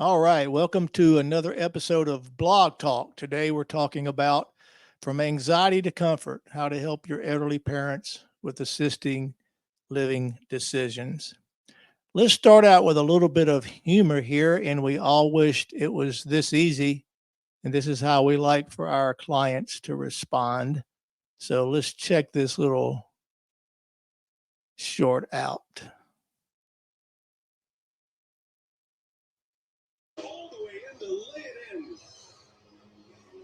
All right, welcome to another episode of Blog Talk. Today we're talking about from anxiety to comfort, how to help your elderly parents with assisting living decisions. Let's start out with a little bit of humor here, and we all wished it was this easy, and this is how we like for our clients to respond. So let's check this little short out. All the way in to lay it in.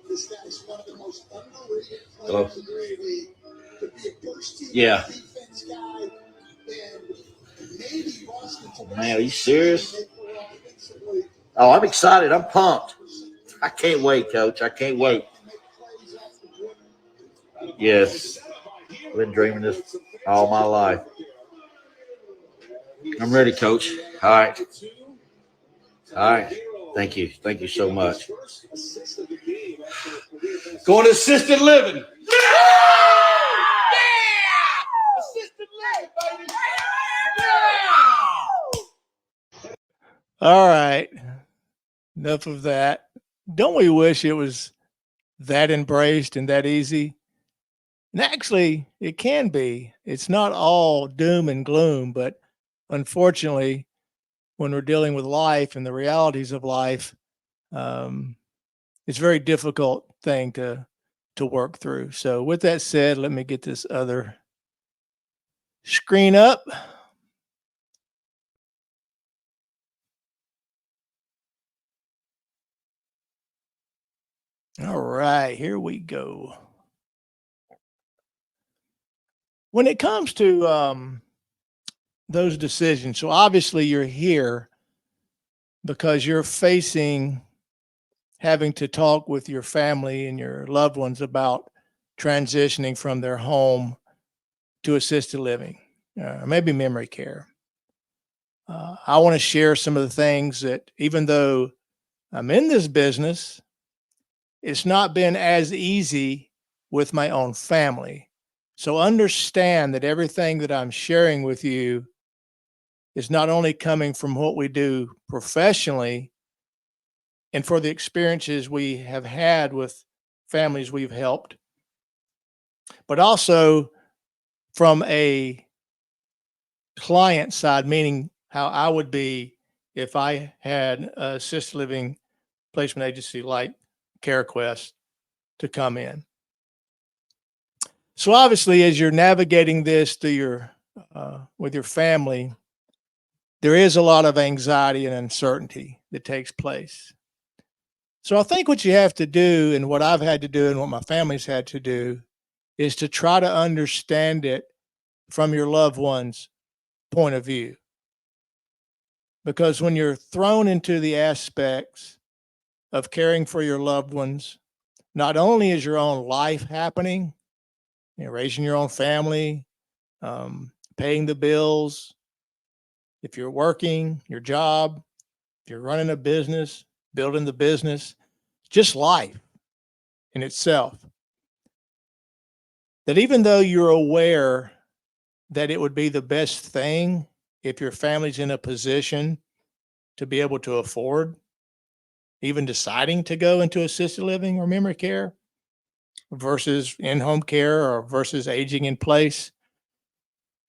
This guy's one of the most underrated players in the league. To be a first team defense guy, and maybe Boston. Man, are you serious? Oh, I'm excited. I'm pumped. I can't wait, Coach. I can't wait. Yes. I've been dreaming this all my life. I'm ready, Coach. All right. All right. Thank you. Thank you so much. Going to assisted living. All right. Enough of that. Don't we wish it was that embraced and that easy? And actually, it can be. It's not all doom and gloom, but unfortunately, when we're dealing with life and the realities of life, it's a very difficult thing to work through. So, with that said, let me get this other screen up. All right, here we go. When it comes to those decisions, so obviously you're here because you're facing having to talk with your family and your loved ones about transitioning from their home to assisted living, maybe memory care. I want to share some of the things that, even though I'm in this business, it's not been as easy with my own family. So understand that everything that I'm sharing with you is not only coming from what we do professionally and for the experiences we have had with families we've helped, but also from a client side, meaning how I would be if I had a assisted living placement agency like CareQuest to come in. So obviously, as you're navigating this through your with your family, there is a lot of anxiety and uncertainty that takes place. So I think what you have to do, and what I've had to do, and what my family's had to do, is to try to understand it from your loved one's point of view. Because when you're thrown into the aspects of caring for your loved ones, not only is your own life happening, raising your own family, paying the bills, if you're working your job, if you're running a business, building the business, just life in itself. That even though you're aware that it would be the best thing if your family's in a position to be able to afford even deciding to go into assisted living or memory care versus in-home care or versus aging in place,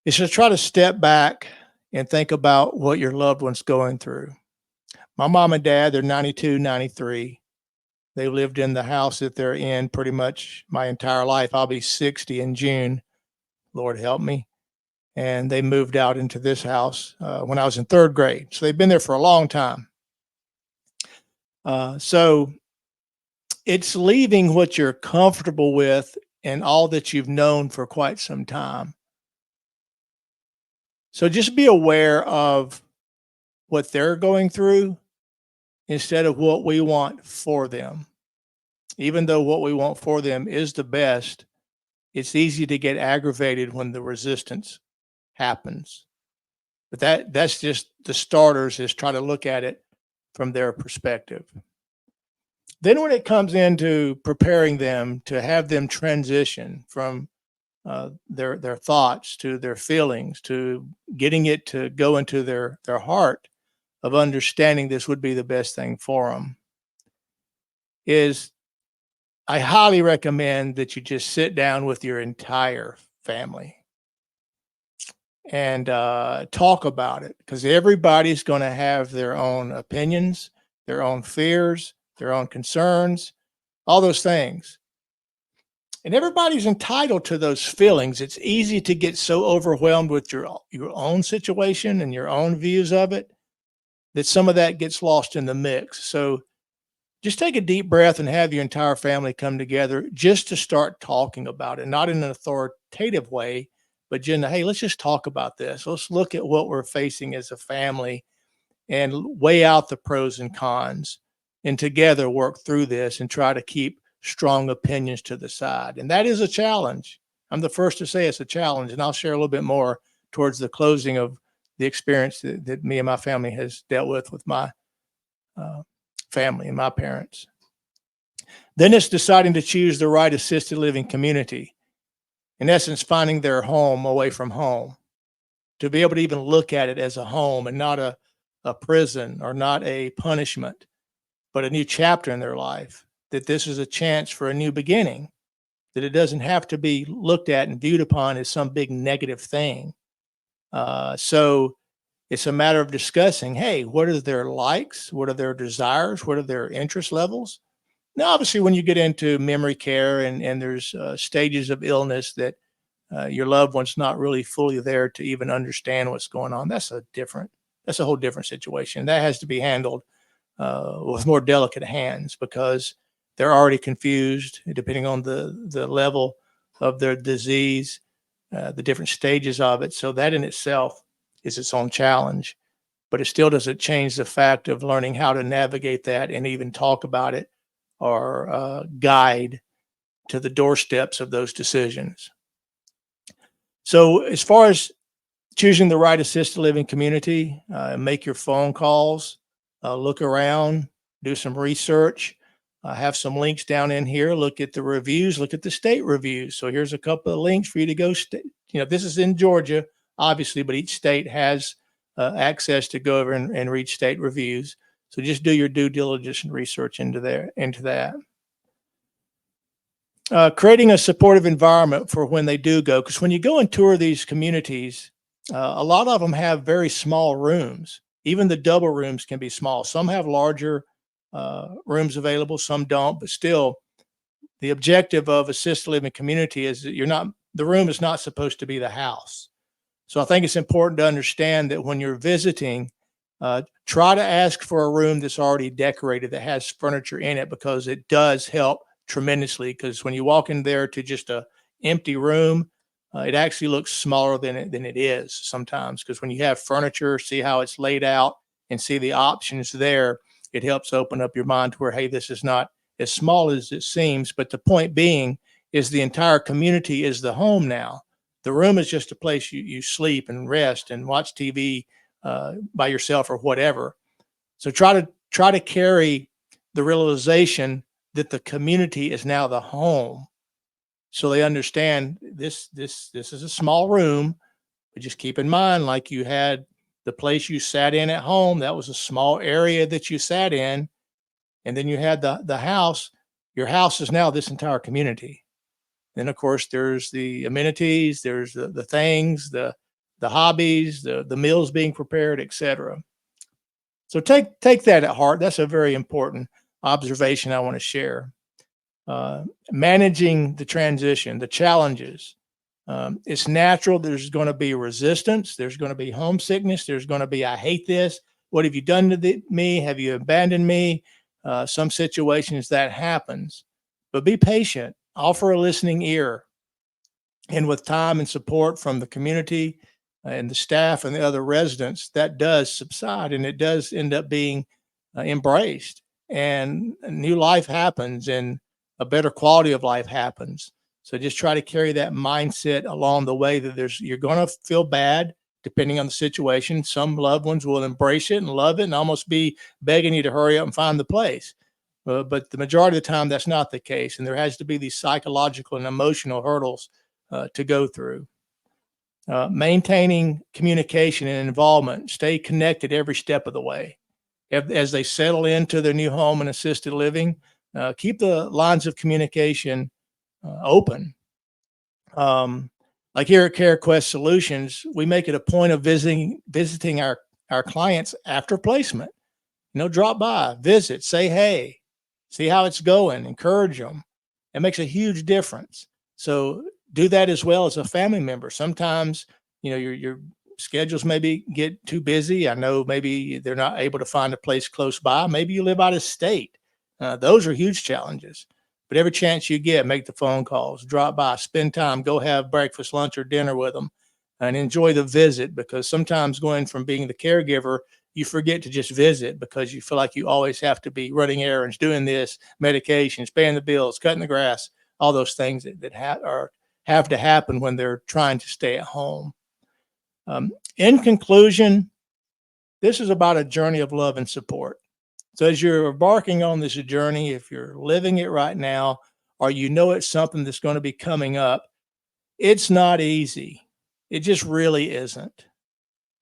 is to try to step back and think about what your loved one's going through. My mom and dad, they're 92, 93. They lived in the house that they're in pretty much my entire life. I'll be 60 in June. Lord help me. And they moved out into this house when I was in third grade. So they've been there for a long time. So it's leaving what you're comfortable with and all that you've known for quite some time. So just be aware of what they're going through instead of what we want for them. Even though what we want for them is the best, it's easy to get aggravated when the resistance happens. But that's just the starters, is try to look at it from their perspective. Then when it comes into preparing them to have them transition from their thoughts to their feelings to getting it to go into their heart, of understanding this would be the best thing for them, is I highly recommend that you just sit down with your entire family and talk about it, because everybody's going to have their own opinions, their own fears, their own concerns, all those things. And everybody's entitled to those feelings. It's easy to get so overwhelmed with your own situation and your own views of it that some of that gets lost in the mix. So just take a deep breath and have your entire family come together just to start talking about it, not in an authoritative way, but just, hey, let's just talk about this. Let's look at what we're facing as a family and weigh out the pros and cons, and together work through this and try to keep strong opinions to the side. And that is a challenge. I'm the first to say it's a challenge, and I'll share a little bit more towards the closing of the experience that me and my family has dealt with my family and my parents. Then it's deciding to choose the right assisted living community. In essence, finding their home away from home, to be able to even look at it as a home and not a prison or not a punishment, but a new chapter in their life, that this is a chance for a new beginning, that it doesn't have to be looked at and viewed upon as some big negative thing. So it's a matter of discussing, hey, what are their likes? What are their desires? What are their interest levels? Now, obviously, when you get into memory care and there's stages of illness that your loved one's not really fully there to even understand what's going on, that's a whole different situation. That has to be handled with more delicate hands, because they're already confused depending on the level of their disease, the different stages of it. So that in itself is its own challenge, but it still doesn't change the fact of learning how to navigate that and even talk about it, or guide to the doorsteps of those decisions. So as far as choosing the right assisted living community, make your phone calls, look around, do some research, have some links down in here, look at the reviews, look at the state reviews. So here's a couple of links for you to go. This is in Georgia, obviously, but each state has access to go over and read state reviews. So just do your due diligence and research into that. Creating a supportive environment for when they do go, because when you go and tour these communities, a lot of them have very small rooms. Even the double rooms can be small. Some have larger rooms available, some don't, but still, the objective of assisted living community is that the room is not supposed to be the house. So I think it's important to understand that when you're visiting, try to ask for a room that's already decorated, that has furniture in it, because it does help tremendously. Because when you walk in there to just a empty room, it actually looks smaller than it is sometimes. Because when you have furniture, see how it's laid out and see the options there, it helps open up your mind to where, hey, this is not as small as it seems. But the point being is the entire community is the home now. The room is just a place you sleep and rest and watch TV by yourself or whatever. So try to carry the realization that the community is now the home, so they understand this is a small room, but just keep in mind, like you had the place you sat in at home, that was a small area that you sat in, and then you had the house. Your house is now this entire community. Then of course there's the amenities, there's the things, the hobbies, the meals being prepared, etc. So take that at heart. That's a very important observation I want to share. Managing the transition, the challenges. It's natural. There's going to be resistance. There's going to be homesickness. There's going to be, I hate this. What have you done to me? Have you abandoned me? Some situations that happens, but be patient. Offer a listening ear. And with time and support from the community and the staff and the other residents, that does subside, and it does end up being embraced, and a new life happens and a better quality of life happens. So just try to carry that mindset along the way, that you're going to feel bad depending on the situation. Some loved ones will embrace it and love it and almost be begging you to hurry up and find the place. But the majority of the time, that's not the case. And there has to be these psychological and emotional hurdles to go through. Maintaining communication and involvement, stay connected every step of the way. As they settle into their new home and assisted living, keep the lines of communication open. Like here at CareQuest Solutions, we make it a point of visiting our clients after placement. Drop by, visit, say hey, see how it's going, encourage them. It makes a huge difference. So do that as well as a family member. Sometimes, your schedules maybe get too busy. I know maybe they're not able to find a place close by. Maybe you live out of state. Those are huge challenges. But every chance you get, make the phone calls, drop by, spend time, go have breakfast, lunch, or dinner with them, and enjoy the visit. Because sometimes going from being the caregiver, you forget to just visit because you feel like you always have to be running errands, doing this, medications, paying the bills, cutting the grass, all those things that have to happen when they're trying to stay at home. In conclusion, this is about a journey of love and support. So as you're embarking on this journey, if you're living it right now, or it's something that's going to be coming up, it's not easy. It just really isn't.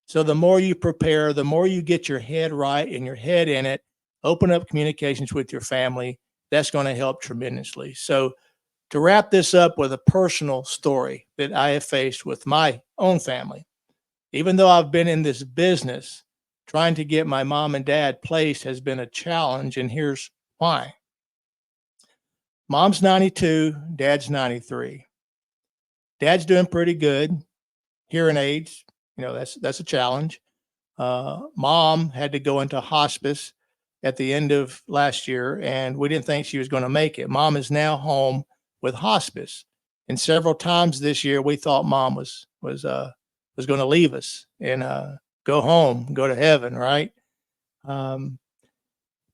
So the more you prepare, the more you get your head right and your head in it, open up communications with your family, that's going to help tremendously. So to wrap this up with a personal story that I have faced with my own family, even though I've been in this business, trying to get my mom and dad placed has been a challenge, and here's why. Mom's 92, dad's 93. Dad's doing pretty good. Hearing aids, that's a challenge. Mom had to go into hospice at the end of last year, and we didn't think she was going to make it. Mom is now home with hospice, and several times this year we thought mom was going to leave us and go home, go to heaven, right? But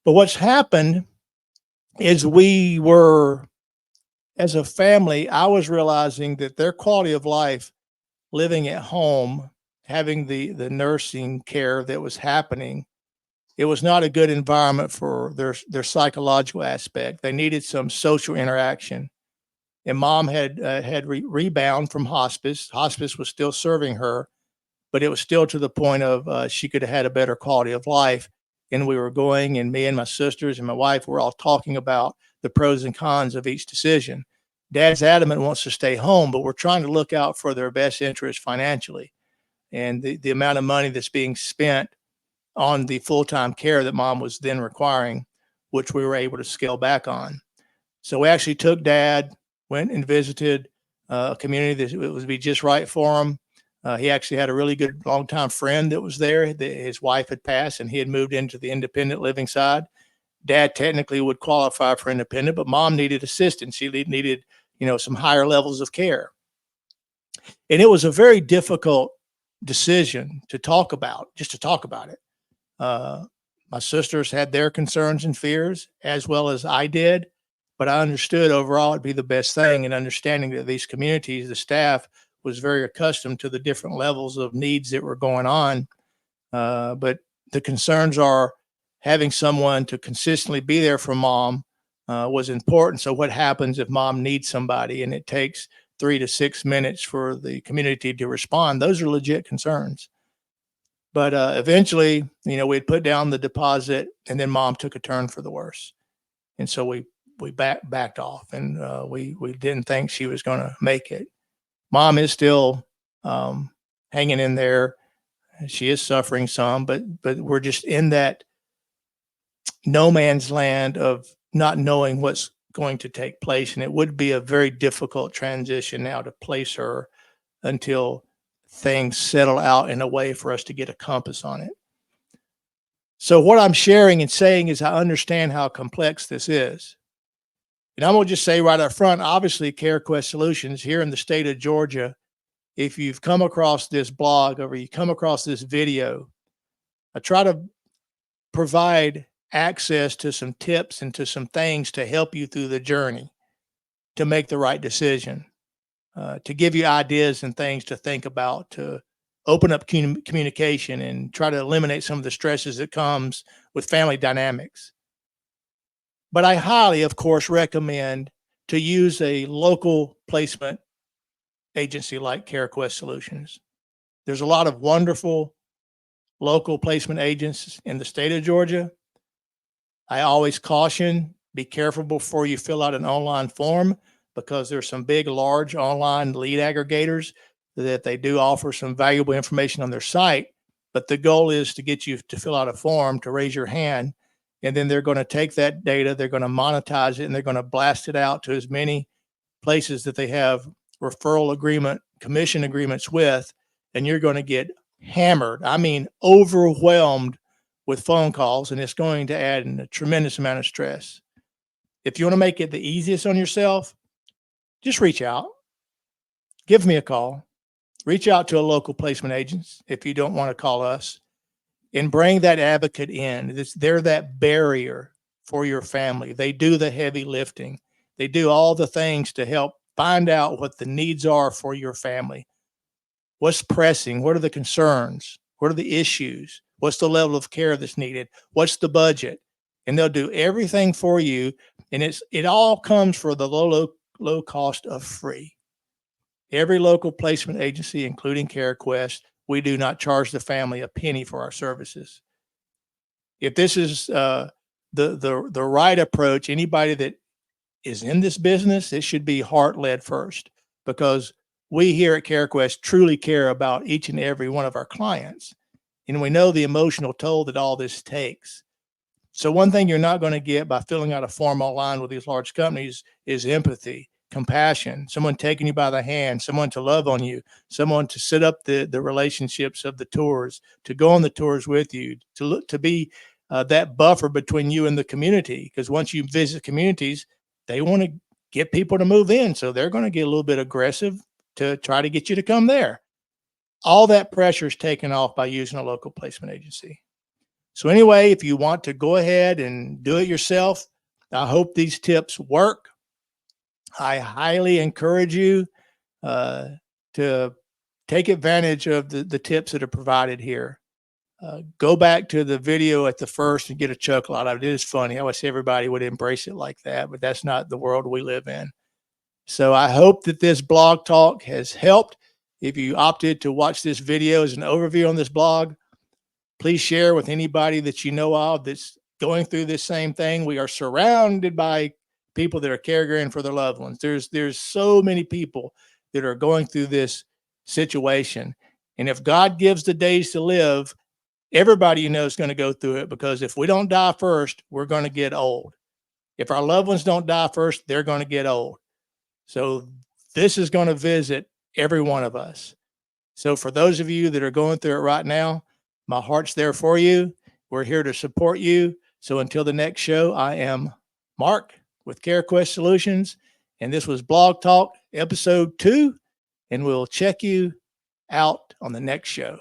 what's happened is as a family, I was realizing that their quality of life living at home, having the nursing care that was happening, it was not a good environment for their psychological aspect. They needed some social interaction. And mom had rebound from hospice. Hospice was still serving her, but it was still to the point of she could have had a better quality of life. And we were going, and me and my sisters and my wife were all talking about the pros and cons of each decision. Dad's adamant wants to stay home, but we're trying to look out for their best interest financially. And the amount of money that's being spent on the full-time care that mom was then requiring, which we were able to scale back on. So we actually took dad, went and visited a community that would be just right for him. He actually had a really good longtime friend that was there. His wife had passed and he had moved into the independent living side. Dad technically would qualify for independent, but mom needed assistance. She needed, some higher levels of care. And it was a very difficult decision to talk about, just to talk about it. My sisters had their concerns and fears as well as I did, but I understood overall it'd be the best thing, and understanding that these communities, the staff was very accustomed to the different levels of needs that were going on. But the concerns are having someone to consistently be there for mom was important. So what happens if mom needs somebody and it takes 3 to 6 minutes for the community to respond? Those are legit concerns. But eventually, we'd put down the deposit, and then mom took a turn for the worse. And so we backed off, and we didn't think she was going to make it. Mom is still hanging in there. She is suffering some, but we're just in that no man's land of not knowing what's going to take place. And it would be a very difficult transition now to place her until things settle out in a way for us to get a compass on it. So what I'm sharing and saying is I understand how complex this is. And I'm going to just say right up front, obviously CareQuest Solutions here in the state of Georgia, if you've come across this blog or you come across this video, I try to provide access to some tips and to some things to help you through the journey to make the right decision, to give you ideas and things to think about, to open up communication and try to eliminate some of the stresses that comes with family dynamics. But I highly, of course, recommend to use a local placement agency like CareQuest Solutions. There's a lot of wonderful local placement agents in the state of Georgia. I always caution, be careful before you fill out an online form, because there's some big, large online lead aggregators that they do offer some valuable information on their site. But the goal is to get you to fill out a form, to raise your hand, and then they're going to take that data, they're going to monetize it, and they're going to blast it out to as many places that they have referral agreement, commission agreements with, and you're going to get hammered. I mean, overwhelmed with phone calls, and it's going to add a tremendous amount of stress. If you want to make it the easiest on yourself, just reach out, give me a call, reach out to a local placement agent if you don't want to call us, and bring that advocate in. They're that barrier for your family. They do the heavy lifting. They do all the things to help find out what the needs are for your family. What's pressing? What are the concerns? What are the issues? What's the level of care that's needed? What's the budget? And they'll do everything for you. And it all comes for the low cost of free. Every local placement agency, including CareQuest, we do not charge the family a penny for our services. If this is the right approach, anybody that is in this business, it should be heart-led first, because we here at CareQuest truly care about each and every one of our clients. And we know the emotional toll that all this takes. So one thing you're not going to get by filling out a form online with these large companies is empathy, compassion, someone taking you by the hand, someone to love on you, someone to set up the relationships of the tours, to go on the tours with you, to be that buffer between you and the community. Because once you visit communities, they want to get people to move in. So they're going to get a little bit aggressive to try to get you to come there. All that pressure is taken off by using a local placement agency. So anyway, if you want to go ahead and do it yourself, I hope these tips work. I highly encourage you to take advantage of the tips that are provided here. Go back to the video at the first and get a chuckle out of it. It is funny. I wish everybody would embrace it like that, but that's not the world we live in. So I hope that this blog talk has helped. If you opted to watch this video as an overview on this blog, please share with anybody that you know of that's going through this same thing. We are surrounded by people that are caregiving for their loved ones. There's so many people that are going through this situation. And if God gives the days to live, everybody you know is going to go through it, because if we don't die first, we're going to get old. If our loved ones don't die first, they're going to get old. So this is going to visit every one of us. So for those of you that are going through it right now, my heart's there for you. We're here to support you. So until the next show, I am Mark with CareQuest Solutions, and this was Blog Talk episode 2, and we'll check you out on the next show.